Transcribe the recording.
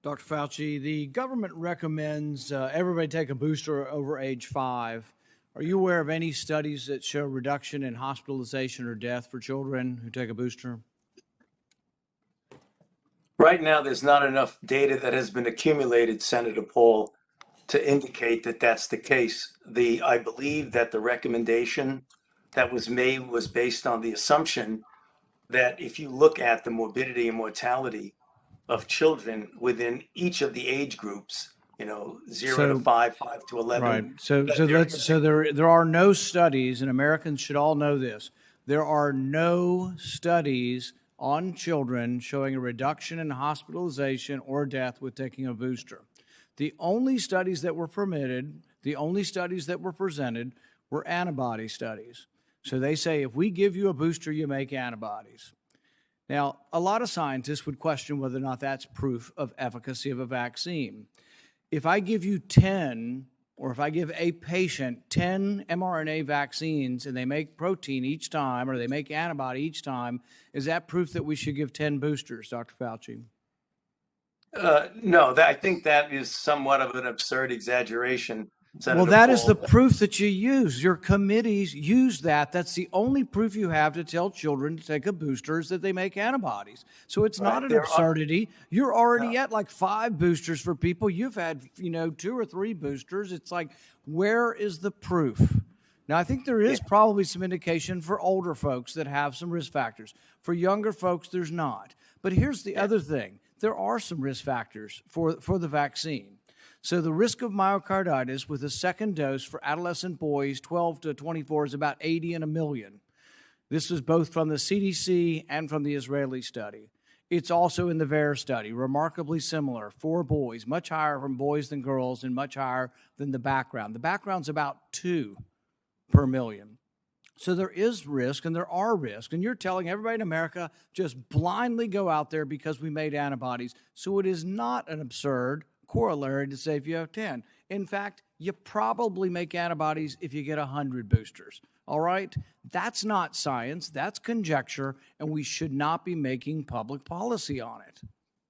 Dr. Fauci, the government recommends everybody take a booster over age 5. Are you aware of any studies that show reduction in hospitalization or death for children who take a booster? Right now, there's not enough data that has been accumulated, Senator Paul, to indicate that that's the case. I believe that the recommendation that was made was based on the assumption that if you look at the morbidity and mortality of children within each of the age groups, 0 to 5, 5 to 11. Right. So there are no studies, and Americans should all know this. There are no studies on children showing a reduction in hospitalization or death with taking a booster. The only studies that were permitted, the only studies that were presented were antibody studies. So they say if we give you a booster, you make antibodies. Now, a lot of scientists would question whether or not that's proof of efficacy of a vaccine. If I give you 10, or if I give a patient 10 mRNA vaccines and they make protein each time, or they make antibody each time, is that proof that we should give 10 boosters, Dr. Fauci? No, I think that is somewhat of an absurd exaggeration. Senator Well, that Paul. is the proof that you use. Your committees use that. That's the only proof you have to tell children to take a booster is that they make antibodies. So it's not an absurdity. You're already at like 5 boosters for people. You've had, 2 or 3 boosters. It's like, where is the proof? Now, I think there is probably some indication for older folks that have some risk factors. For younger folks, there's not. But here's the other thing. There are some risk factors for the vaccine. So the risk of myocarditis with a second dose for adolescent boys 12 to 24 is about 80 in a million. This is both from the CDC and from the Israeli study. It's also in the VAERS study, remarkably similar for boys, much higher from boys than girls and much higher than the background. The background's about 2 per million. So there is risk and there are risks. And you're telling everybody in America just blindly go out there because we made antibodies. So it is not an absurd corollary to say if you have 10. In fact, you probably make antibodies if you get 100 boosters. All right? That's not science. That's conjecture, and we should not be making public policy on it.